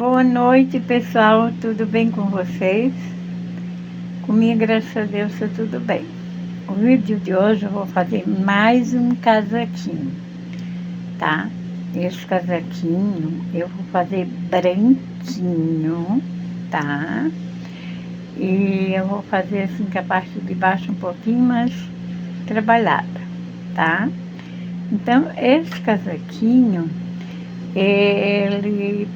Boa noite, pessoal. Tudo bem com vocês? Comigo, graças a Deus, está tudo bem. O vídeo de hoje eu vou fazer mais um casaquinho, tá? Esse casaquinho eu vou fazer branquinho, tá? E eu vou fazer assim com a parte de baixo um pouquinho mais trabalhada, tá? Então, esse casaquinho, ele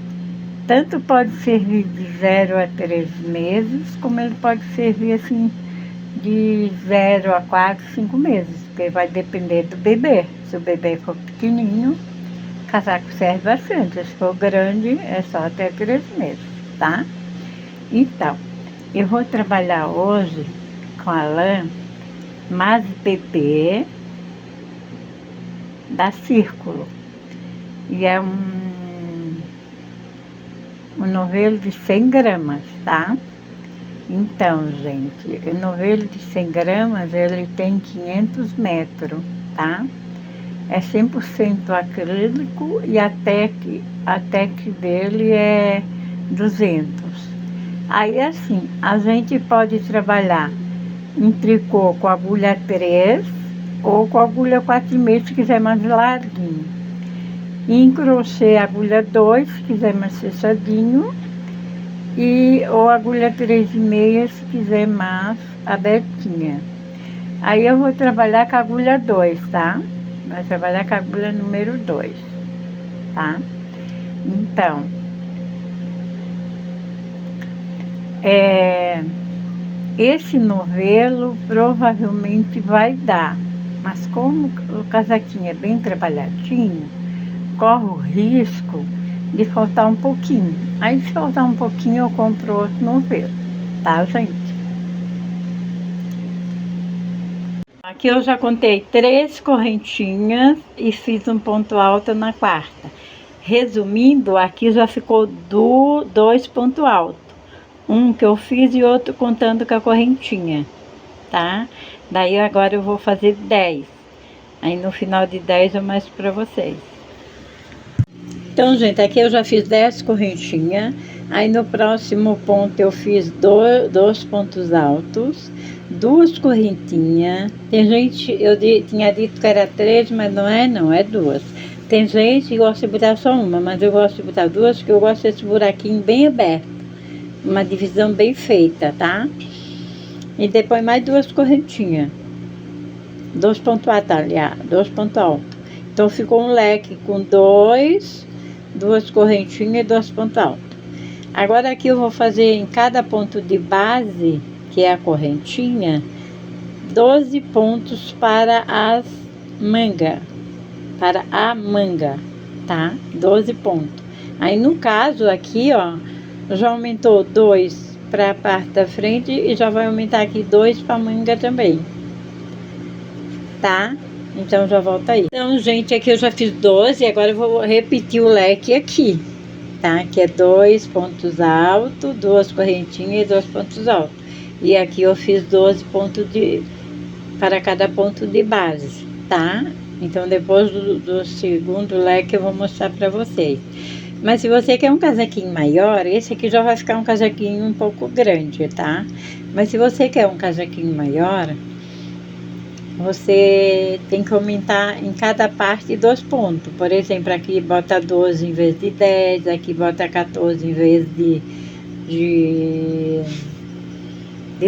tanto pode servir de 0 a 3 meses, como ele pode servir assim de 0 a 4, 5 meses, porque vai depender do bebê. Se o bebê for pequenininho, o casaco serve bastante. Se for grande, é só até 3 meses, tá? Então, eu vou trabalhar hoje com a lã Mas Bebê da Círculo. E é um novelo de 100 gramas, tá? Então, gente, o novelo de 100 gramas, ele tem 500 metros, tá? É 100% acrílico e a tec dele é 200. Aí, assim, a gente pode trabalhar em tricô com agulha 3 ou com agulha 4,5, se quiser mais larguinho. E em crochê, agulha 2, se quiser mais fechadinho. Ou agulha 3,5, se quiser mais abertinha. Aí eu vou trabalhar com a agulha 2, tá? Vai trabalhar com a agulha número 2, tá? Então, esse novelo provavelmente vai dar, mas como o casaquinho é bem trabalhadinho, corre o risco de faltar um pouquinho. Aí, se faltar um pouquinho, eu compro outro novelo, tá, gente? Aqui eu já contei 3 correntinhas e fiz um ponto alto na quarta. Resumindo, aqui já ficou 2 pontos altos. Um que eu fiz e outro contando com a correntinha, tá? Daí agora eu vou fazer 10. Aí no final de 10 eu mostro pra vocês. Então, gente, aqui eu já fiz 10 correntinhas. Aí no próximo ponto eu fiz 2 pontos altos, 2 correntinhas. Tem gente, eu tinha dito que era 3, mas não é 2. Tem gente que gosta de botar só uma, mas eu gosto de botar 2, porque eu gosto desse buraquinho bem aberto. Uma divisão bem feita, tá? E depois mais 2 correntinhas. 2 pontos altos, aliás, 2 pontos altos. Então ficou um leque com 2 correntinhas e 2 pontos altos. Agora aqui eu vou fazer em cada ponto de base, que é a correntinha, 12 pontos para a manga, tá? 12 pontos. Aí no caso aqui, ó, já aumentou 2 para a parte da frente e já vai aumentar aqui 2 para a manga também, tá? Então já volta aí. Então, gente, aqui eu já fiz 12, agora eu vou repetir o leque aqui, tá? Que é 2 pontos altos, 2 correntinhas e 2 pontos altos. E aqui eu fiz 12 pontos para cada ponto de base, tá? Então depois do segundo leque eu vou mostrar para vocês. Mas se você quer um casaquinho maior, esse aqui já vai ficar um casaquinho um pouco grande, tá? Mas se você quer um casaquinho maior, você tem que aumentar em cada parte 2 pontos. Por exemplo, aqui bota 12 em vez de 10, aqui bota 14 em vez de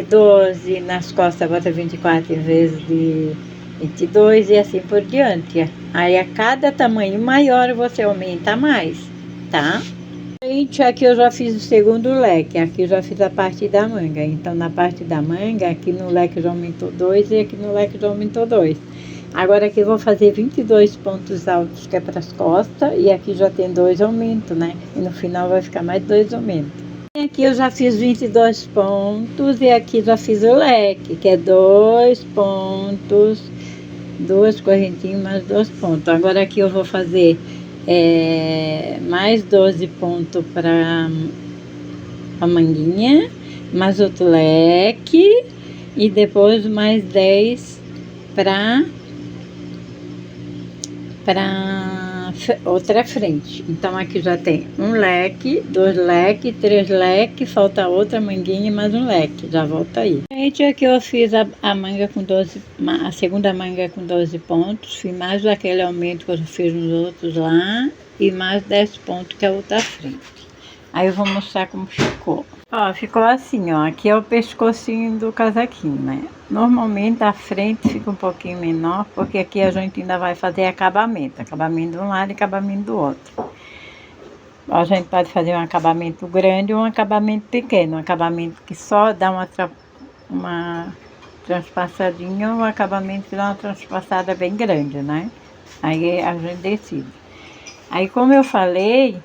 12, nas costas bota 24 em vez de 22 e assim por diante. Aí a cada tamanho maior você aumenta mais, tá? Gente, aqui eu já fiz o segundo leque, aqui eu já fiz a parte da manga. Então na parte da manga, aqui no leque já aumentou 2 e aqui no leque já aumentou 2. Agora aqui eu vou fazer 22 pontos altos, que é para as costas, e aqui já tem 2 aumentos, né? E no final vai ficar mais 2 aumentos. E aqui eu já fiz 22 pontos e aqui já fiz o leque, que é 2 pontos, 2 correntinhas mais 2 pontos. Agora aqui eu vou fazer mais 12 pontos para a manguinha, mais outro leque e depois mais 10 para outra frente. Então aqui já tem um leque, 2 leques, 3 leques, falta outra manguinha e mais um leque, já volta aí. Gente, aqui eu fiz a manga com 12, a segunda manga com 12 pontos, fiz mais aquele aumento que eu fiz nos outros lá e mais 10 pontos que é a outra frente. Aí eu vou mostrar como ficou. Ó, ficou assim, ó, aqui é o pescocinho do casaquinho, né? Normalmente a frente fica um pouquinho menor, porque aqui a gente ainda vai fazer acabamento de um lado e acabamento do outro. A gente pode fazer um acabamento grande ou um acabamento pequeno, um acabamento que só dá uma transpassadinha ou um acabamento que dá uma transpassada bem grande, né? Aí a gente decide. Aí, como eu falei,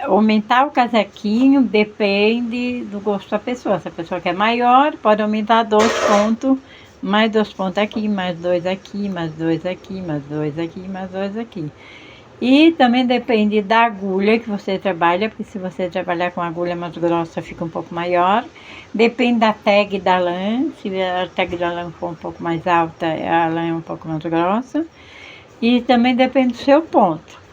aumentar o casaquinho depende do gosto da pessoa. Se a pessoa quer maior, pode aumentar 2 pontos, mais 2 pontos aqui, mais 2 aqui, mais 2 aqui, mais 2 aqui, mais 2 aqui. E também depende da agulha que você trabalha, porque se você trabalhar com agulha mais grossa, fica um pouco maior. Depende da tag da lã, se a tag da lã for um pouco mais alta, a lã é um pouco mais grossa. E também depende do seu ponto.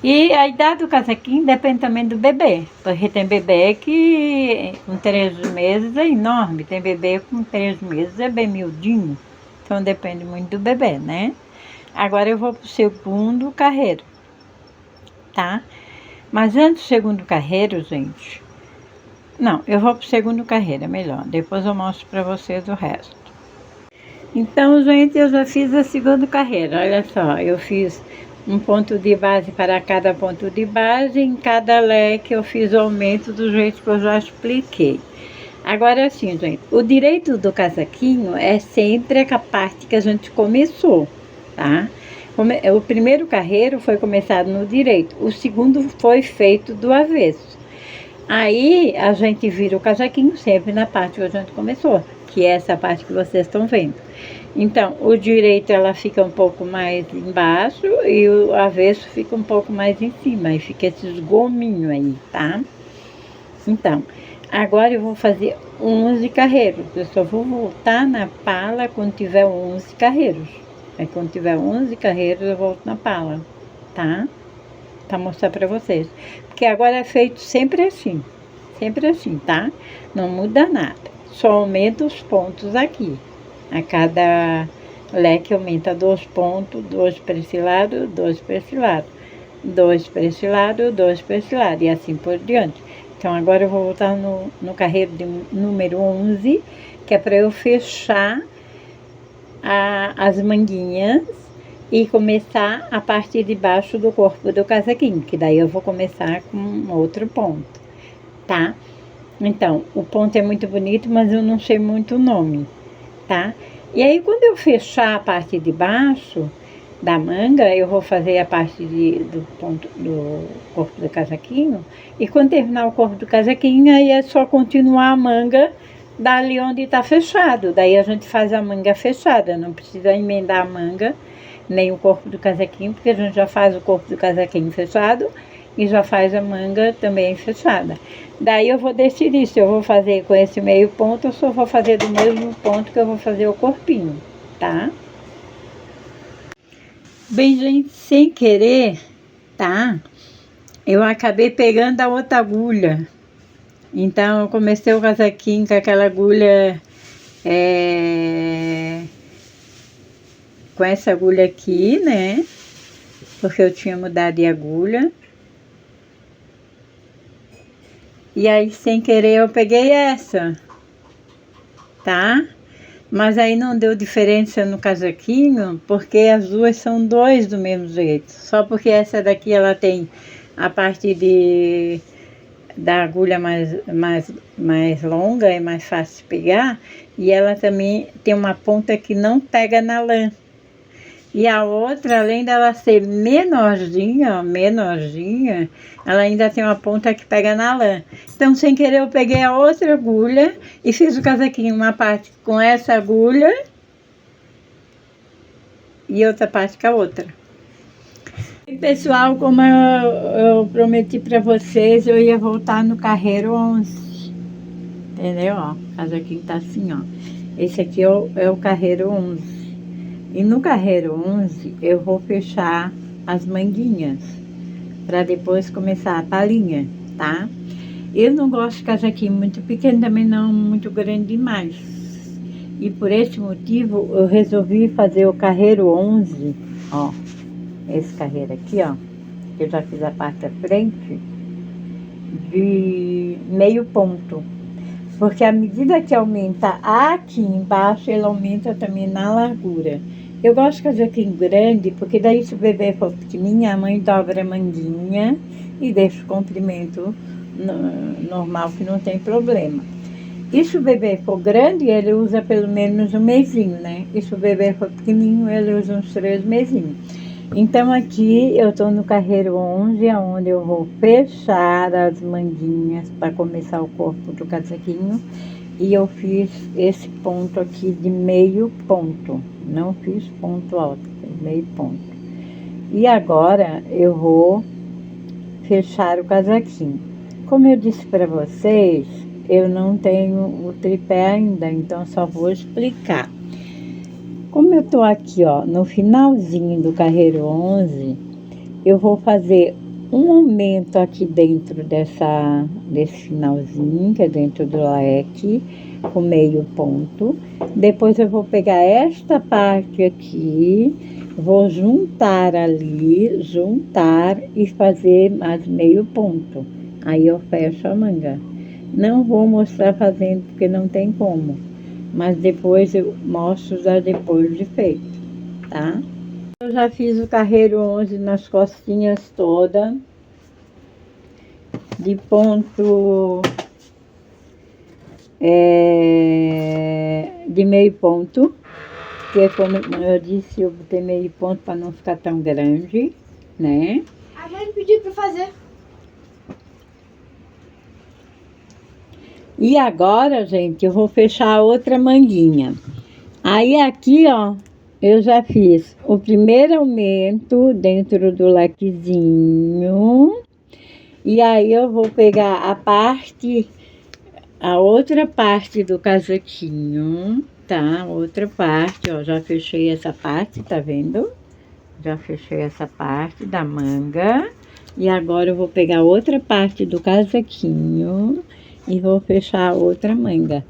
E a idade do casaquinho depende também do bebê, porque tem bebê que com 3 meses é enorme, tem bebê com 3 meses é bem miudinho, então depende muito do bebê, né? Agora eu vou pro segundo carreiro, tá? Mas antes do segundo carreiro, gente, não, eu vou pro segundo carreiro, é melhor, depois eu mostro pra vocês o resto. Então, gente, eu já fiz a segunda carreira, olha só, eu fiz um ponto de base para cada ponto de base, em cada leque eu fiz o aumento do jeito que eu já expliquei. Agora assim, gente, o direito do casaquinho é sempre a parte que a gente começou, tá? O primeiro carreiro foi começado no direito, o segundo foi feito do avesso. Aí a gente vira o casaquinho sempre na parte que a gente começou, que é essa parte que vocês estão vendo. Então, o direito ela fica um pouco mais embaixo e o avesso fica um pouco mais em cima, e fica esses gominhos aí, tá? Então, agora eu vou fazer 11 carreiros, eu só vou voltar na pala quando tiver 11 carreiros. Aí quando tiver 11 carreiros eu volto na pala, tá? Pra mostrar pra vocês. Porque agora é feito sempre assim, tá? Não muda nada, só aumenta os pontos aqui. A cada leque aumenta 2 pontos, 2 para esse lado, 2 para esse lado, 2 para esse lado, 2 para esse lado, e assim por diante. Então agora eu vou voltar no carreiro de número 11, que é para eu fechar as manguinhas e começar a parte de baixo do corpo do casaquinho, que daí eu vou começar com outro ponto, tá? Então, o ponto é muito bonito, mas eu não sei muito o nome, tá? E aí, quando eu fechar a parte de baixo da manga, eu vou fazer a parte do ponto do corpo do casaquinho, e quando terminar o corpo do casaquinho, aí é só continuar a manga dali onde tá fechado. Daí a gente faz a manga fechada, não precisa emendar a manga, nem o corpo do casaquinho, porque a gente já faz o corpo do casaquinho fechado e já faz a manga também fechada. Daí eu vou decidir se eu vou fazer com esse meio ponto ou se eu vou fazer do mesmo ponto que eu vou fazer o corpinho, tá? Bem, gente, sem querer, tá? Eu acabei pegando a outra agulha. Então eu comecei o casaquinho com aquela agulha, com essa agulha aqui, né? Porque eu tinha mudado de agulha. E aí, sem querer, eu peguei essa, tá? Mas aí não deu diferença no casaquinho, porque as duas são 2 do mesmo jeito. Só porque essa daqui, ela tem a parte da agulha mais longa, é mais fácil de pegar. E ela também tem uma ponta que não pega na lã. E a outra, além dela ser menorzinha, ela ainda tem uma ponta que pega na lã. Então, sem querer, eu peguei a outra agulha e fiz o casaquinho, uma parte com essa agulha e outra parte com a outra. E, pessoal, como eu prometi para vocês, eu ia voltar no carreiro 11. Entendeu? Ó, o casaquinho tá assim, ó. Esse aqui é o carreiro 11. E no carreiro 11, eu vou fechar as manguinhas, para depois começar a palhinha, tá? Eu não gosto de casaquinho muito pequeno, também não muito grande demais. E por esse motivo eu resolvi fazer o carreiro 11, ó, esse carreiro aqui, ó, que eu já fiz a parte da frente, de meio ponto. Porque à medida que aumenta aqui embaixo, ele aumenta também na largura. Eu gosto de casaquinho grande, porque daí se o bebê for pequenininho, a mãe dobra a manguinha e deixa o comprimento normal, que não tem problema. E se o bebê for grande, ele usa pelo menos um mesinho, né? E se o bebê for pequenininho, ele usa uns 3 mesinhos. Então aqui eu tô no carreiro 11, onde eu vou fechar as manguinhas para começar o corpo do casaquinho. E eu fiz esse ponto aqui de meio ponto, não fiz ponto alto, fiz meio ponto. E agora eu vou fechar o casaquinho. Como eu disse para vocês, eu não tenho o tripé ainda, então só vou explicar. Como eu tô aqui, ó, no finalzinho do carreiro 11, eu vou fazer um aumento aqui dentro desse finalzinho, que é dentro do leque, com meio ponto. Depois eu vou pegar esta parte aqui, vou juntar ali, juntar e fazer mais meio ponto. Aí eu fecho a manga. Não vou mostrar fazendo porque não tem como, mas depois eu mostro já depois de feito, tá? Eu já fiz o carreiro 11 nas costinhas toda, de ponto de meio ponto, que como eu disse, eu botei meio ponto para não ficar tão grande, né? A mãe pediu para fazer. E agora, gente, eu vou fechar a outra manguinha. Aí aqui, ó, eu já fiz o primeiro aumento dentro do lequezinho. E aí eu vou pegar a outra parte do casaquinho, tá? Outra parte, ó, já fechei essa parte, tá vendo? Já fechei essa parte da manga. E agora eu vou pegar outra parte do casaquinho e vou fechar a outra manga.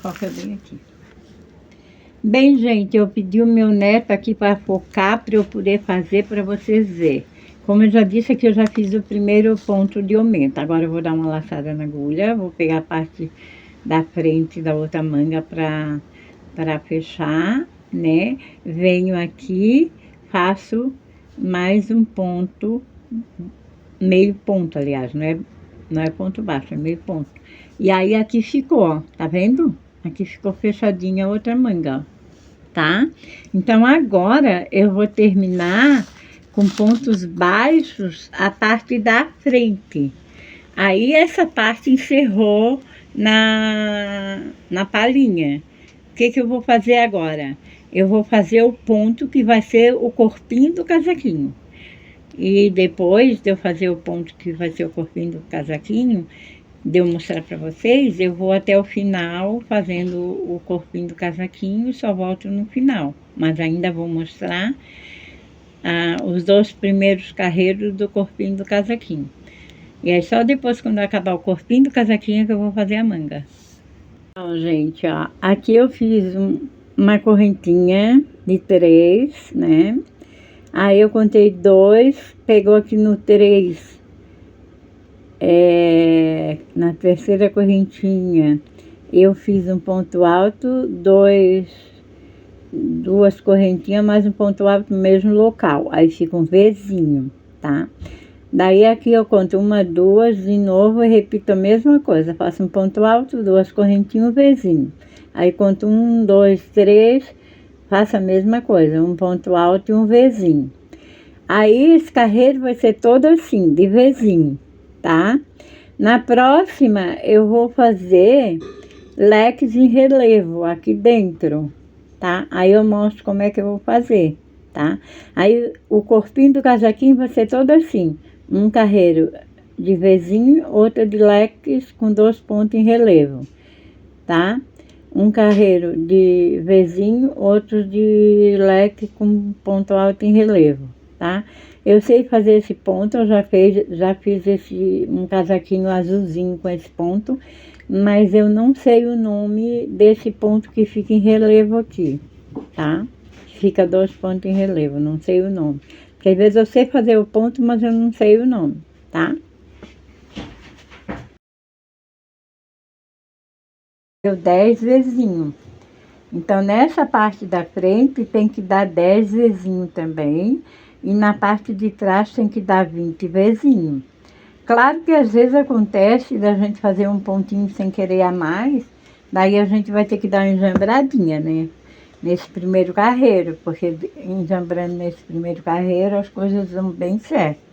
Foca bem aqui. Bem, gente, eu pedi o meu neto aqui para focar, para eu poder fazer para vocês verem. Como eu já disse aqui, eu já fiz o primeiro ponto de aumento. Agora eu vou dar uma laçada na agulha, vou pegar a parte da frente da outra manga para fechar, né? Venho aqui, faço mais um ponto, meio ponto, aliás, não é ponto baixo, é meio ponto. E aí aqui ficou, ó, tá vendo? Aqui ficou fechadinha a outra manga, ó, tá? Então agora eu vou terminar com pontos baixos a parte da frente. Aí essa parte encerrou na palhinha. O que eu vou fazer agora? Eu vou fazer o ponto que vai ser o corpinho do casaquinho. E depois de eu fazer o ponto que vai ser o corpinho do casaquinho, de eu mostrar para vocês, eu vou até o final fazendo o corpinho do casaquinho e só volto no final. Mas ainda vou mostrar os 2 primeiros carreiros do corpinho do casaquinho. E aí só depois, quando acabar o corpinho do casaquinho, que eu vou fazer a manga. Então, gente, ó, aqui eu fiz uma correntinha de 3, né? Aí eu contei 2, pegou aqui no 3, na terceira correntinha, eu fiz um ponto alto, 2 correntinhas, mais um ponto alto no mesmo local. Aí fica um Vzinho, tá? Daí aqui eu conto 1, 2, de novo, e repito a mesma coisa. Faço um ponto alto, 2 correntinhas, um Vzinho. Aí conto 1, 2, 3, faço a mesma coisa, um ponto alto e um Vzinho. Aí esse carreiro vai ser todo assim, de Vzinho, tá? Na próxima eu vou fazer leques em relevo aqui dentro, tá? Aí eu mostro como é que eu vou fazer, tá? Aí o corpinho do casaquinho vai ser todo assim, um carreiro de Vzinho, outro de leques com 2 pontos em relevo, tá? um carreiro de Vzinho, outro de leque com ponto alto em relevo, tá? Eu sei fazer esse ponto, eu já fiz um casaquinho azulzinho com esse ponto, mas eu não sei o nome desse ponto que fica em relevo aqui, tá? Fica 2 pontos em relevo, não sei o nome. Porque às vezes eu sei fazer o ponto, mas eu não sei o nome, tá? Deu 10 vezinho. Então, nessa parte da frente tem que dar 10 vezinho também. E na parte de trás tem que dar 20 vezinho. Claro que às vezes acontece da gente fazer um pontinho sem querer a mais. Daí a gente vai ter que dar uma enjambradinha, né? Nesse primeiro carreiro. Porque enjambrando nesse primeiro carreiro as coisas vão bem certo.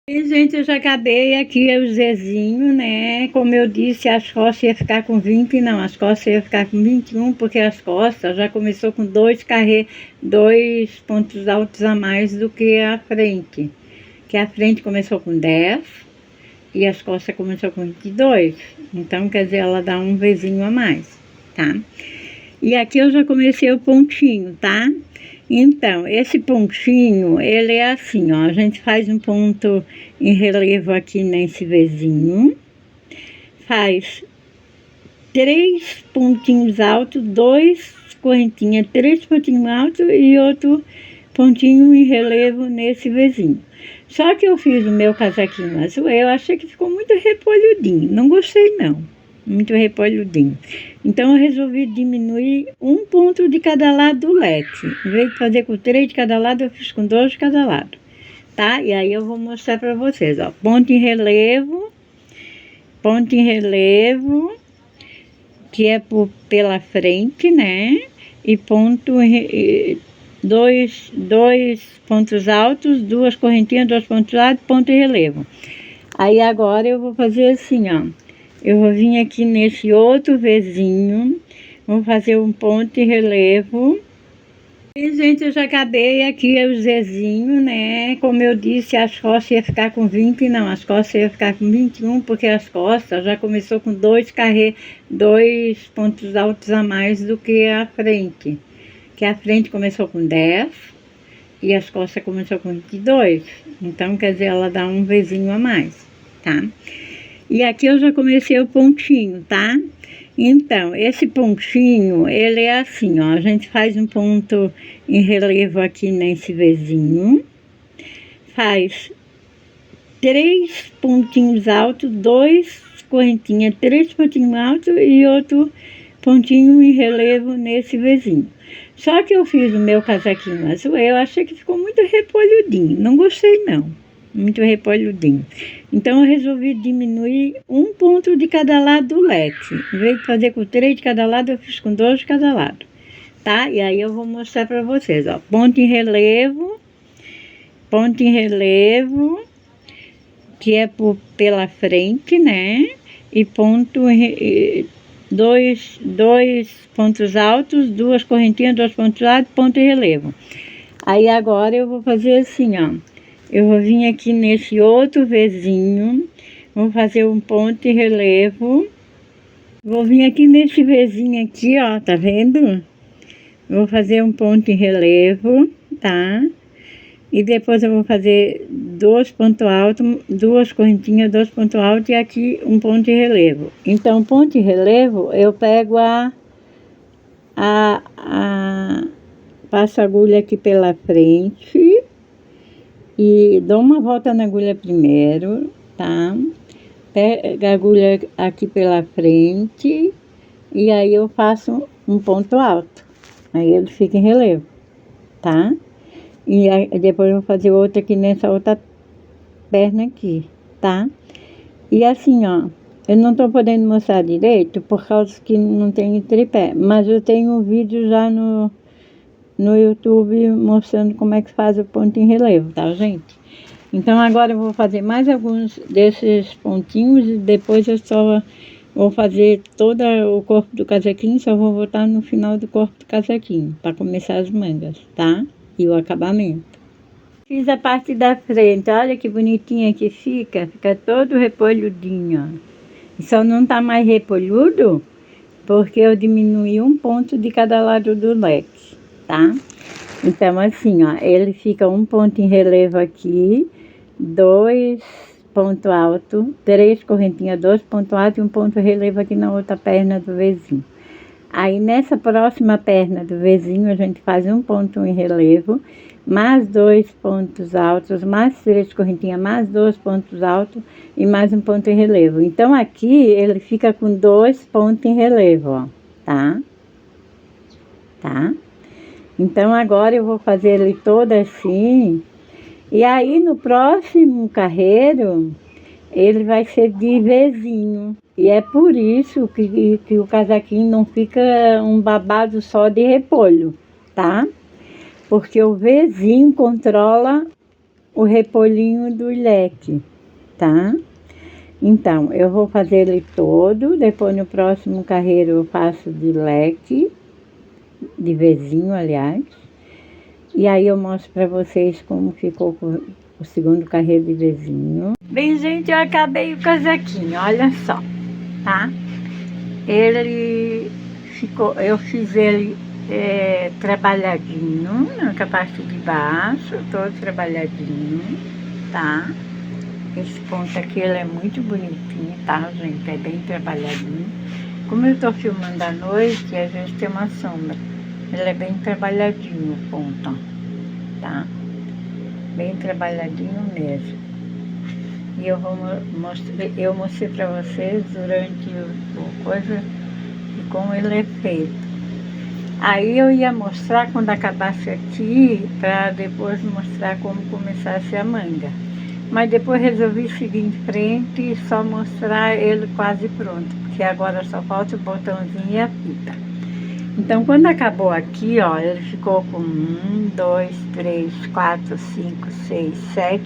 E, gente, eu já acabei aqui o Zezinho, né? Como eu disse, as costas ia ficar com 20, não, as costas ia ficar com 21, porque as costas já começou com 2 pontos altos a mais do que a frente. Que a frente começou com 10 e as costas começou com 22. Então, quer dizer, ela dá um Vzinho a mais, tá? E aqui eu já comecei o pontinho, tá? Então, esse pontinho, ele é assim, ó, a gente faz um ponto em relevo aqui nesse Vzinho, faz 3 pontinhos altos, 2 correntinhas, 3 pontinhos altos e outro pontinho em relevo nesse Vzinho. Só que eu fiz o meu casaquinho azul, eu achei que ficou muito repolhudinho, não gostei não, muito repolhudinho. Então eu resolvi diminuir 1 ponto de cada lado do leque. Em vez de fazer com 3 de cada lado, eu fiz com 2 de cada lado, tá? E aí eu vou mostrar para vocês, ó. Ponto em relevo, que é pela frente, né? E dois pontos altos, 2 correntinhas, 2 pontos altos, ponto em relevo. Aí agora eu vou fazer assim, ó. Eu vou vir aqui nesse outro Vzinho, vou fazer um ponto em relevo. E, gente, eu já acabei aqui o Zezinho, né? Como eu disse, as costas ia ficar com 20, não, as costas ia ficar com 21, porque as costas já começou com 2 pontos altos a mais do que a frente. Que a frente começou com 10 e as costas começou com 22. Então, quer dizer, ela dá um Vzinho a mais, tá? E aqui eu já comecei o pontinho, tá? Então, esse pontinho, ele é assim, ó. A gente faz um ponto em relevo aqui nesse Vzinho. Faz 3 pontinhos altos, 2 correntinhas, 3 pontinhos altos e outro pontinho em relevo nesse Vzinho. Só que eu fiz o meu casaquinho azul, eu achei que ficou muito repolhudinho. Não gostei, não. Muito repolhudinho. Então eu resolvi diminuir 1 ponto de cada lado do leque. Em vez de fazer com 3 de cada lado, eu fiz com 2 de cada lado, tá? E aí eu vou mostrar para vocês, ó. Ponto em relevo, que é pela frente, né? E dois pontos altos, 2 correntinhas, 2 pontos altos, ponto em relevo. Aí agora eu vou fazer assim, ó. Eu vou vir aqui nesse outro Vzinho, vou fazer um ponto em relevo. Vou vir aqui nesse Vzinho aqui, ó, tá vendo? Vou fazer um ponto em relevo, tá? E depois eu vou fazer 2 pontos altos, 2 correntinhas, 2 pontos altos e aqui um ponto em relevo. Então, ponto em relevo, eu pego passo a agulha aqui pela frente e dou uma volta na agulha primeiro, tá? Pego a agulha aqui pela frente e aí eu faço um ponto alto. Aí ele fica em relevo, tá? E aí, depois eu vou fazer outra aqui nessa outra perna aqui, tá? E assim, ó, eu não tô podendo mostrar direito por causa que não tem tripé, mas eu tenho um vídeo já no YouTube mostrando como é que faz o ponto em relevo, tá, gente? Então agora eu vou fazer mais alguns desses pontinhos e depois eu só vou fazer todo o corpo do casaquinho, só vou voltar no final do corpo do casaquinho, para começar as mangas, tá? E o acabamento. Fiz a parte da frente, olha que bonitinha que fica todo repolhudinho, ó. E só não tá mais repolhudo porque eu diminuí um ponto de cada lado do leque, tá? Então, assim, ó, ele fica um ponto em relevo aqui, 2 pontos altos, 3 correntinhas, 2 pontos altos e um ponto em relevo aqui na outra perna do vizinho. Aí, nessa próxima perna do vizinho, a gente faz um ponto em relevo, mais 2 pontos altos, mais 3 correntinhas, mais 2 pontos altos e mais um ponto em relevo. Então, aqui ele fica com 2 pontos em relevo, ó, tá? Tá? Então, agora eu vou fazer ele todo assim. E aí, no próximo carreiro, ele vai ser de vezinho. E é por isso que o casaquinho não fica um babado só de repolho, tá? Porque o vezinho controla o repolhinho do leque, tá? Então, eu vou fazer ele todo, depois no próximo carreiro eu faço de leque, de vezinho, aliás. E aí eu mostro pra vocês como ficou o segundo carreiro de vezinho. Bem, gente, eu acabei o casaquinho, olha só, tá? Ele ficou, eu fiz ele trabalhadinho, na parte de baixo, todo trabalhadinho, tá? Esse ponto aqui, ele é muito bonitinho, tá, gente? É bem trabalhadinho. Como eu tô filmando à noite, às vezes tem uma sombra. Ele é bem trabalhadinho o ponto, ó, tá? Bem trabalhadinho mesmo. E eu mostrei pra vocês durante o coisa e como ele é feito. Aí eu ia mostrar quando acabasse aqui, para depois mostrar como começasse a manga. Mas depois resolvi seguir em frente e só mostrar ele quase pronto, porque agora só falta o botãozinho e a fita. Então, quando acabou aqui, ó, ele ficou com 1, 2, 3, 4, 5, 6, 7,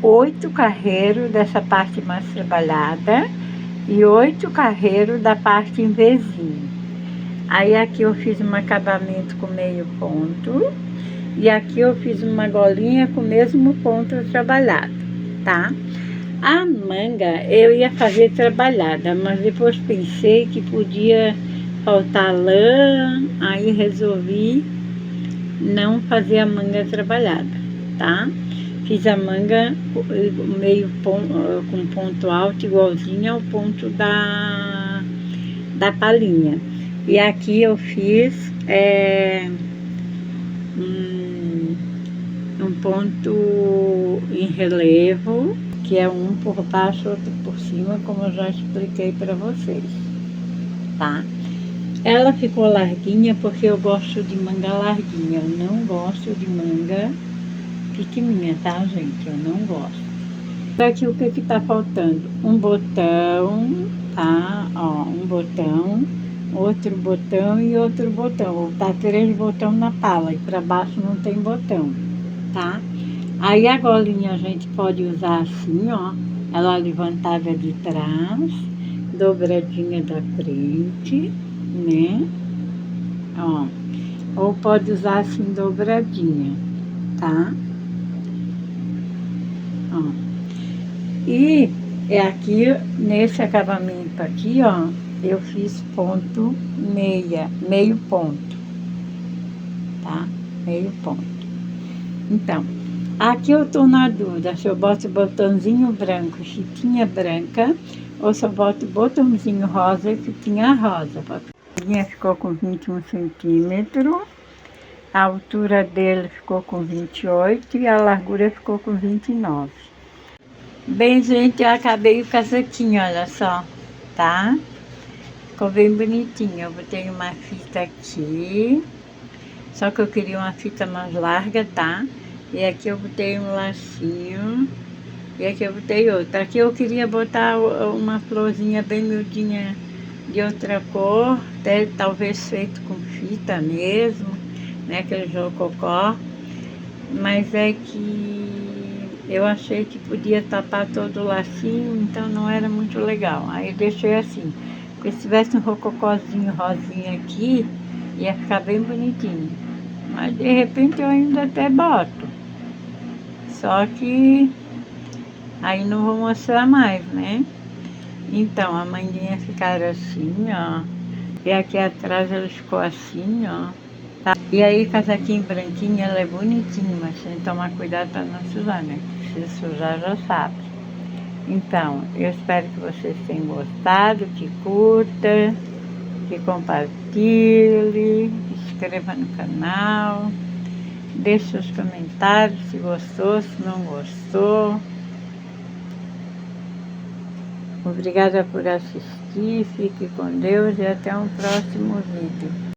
8 carreiros dessa parte mais trabalhada e 8 carreiros da parte em vezinho. Aí aqui eu fiz um acabamento com meio ponto e aqui eu fiz uma golinha com o mesmo ponto trabalhado, tá? A manga eu ia fazer trabalhada, mas depois pensei que podia faltar lã, aí resolvi não fazer a manga trabalhada, tá? Fiz a manga meio ponto, com ponto alto igualzinho ao ponto da palhinha. E aqui eu fiz um ponto em relevo, que é um por baixo, outro por cima, como eu já expliquei para vocês, tá? Ela ficou larguinha porque eu gosto de manga larguinha, eu não gosto de manga pequenininha, tá, gente? Eu não gosto. Aqui o que tá faltando? Um botão, tá? Ó, um botão, outro botão e outro botão. Vou botar 3 botões na pala e para baixo não tem botão, tá? Aí a golinha a gente pode usar assim, ó, ela levantada de trás, dobradinha da frente, né? Ó, ou pode usar assim dobradinha, tá? Ó. E é aqui, nesse acabamento aqui, ó, eu fiz ponto meio ponto, tá? Meio ponto. Então, aqui eu tô na dúvida se eu boto botãozinho branco, fitinha branca, ou se eu boto botãozinho rosa e fitinha rosa. A linha ficou com 21 centímetros, a altura dele ficou com 28 e a largura ficou com 29. Bem, gente, eu acabei o casaquinho, olha só, tá? Ficou bem bonitinho. Eu botei uma fita aqui, só que eu queria uma fita mais larga, tá? E aqui eu botei um lacinho, e aqui eu botei outra. Aqui eu queria botar uma florzinha bem miudinha de outra cor, até talvez feito com fita mesmo, né? Aquele rococó. Mas é que eu achei que podia tapar todo o lacinho, então não era muito legal. Aí eu deixei assim, porque se tivesse um rococózinho rosinha aqui, ia ficar bem bonitinho. Mas de repente eu ainda até boto. Só que aí não vou mostrar mais, né? Então, a manguinha ficaram assim, ó. E aqui atrás ela ficou assim, ó. Tá? E aí, casaquinho branquinho, ela é bonitinha, mas tem que tomar cuidado para não sujar, né? Se sujar, já sabe. Então, eu espero que vocês tenham gostado, que curta, que compartilhe, inscreva no canal, deixe seus comentários se gostou, se não gostou. Obrigada por assistir, fique com Deus e até um próximo vídeo.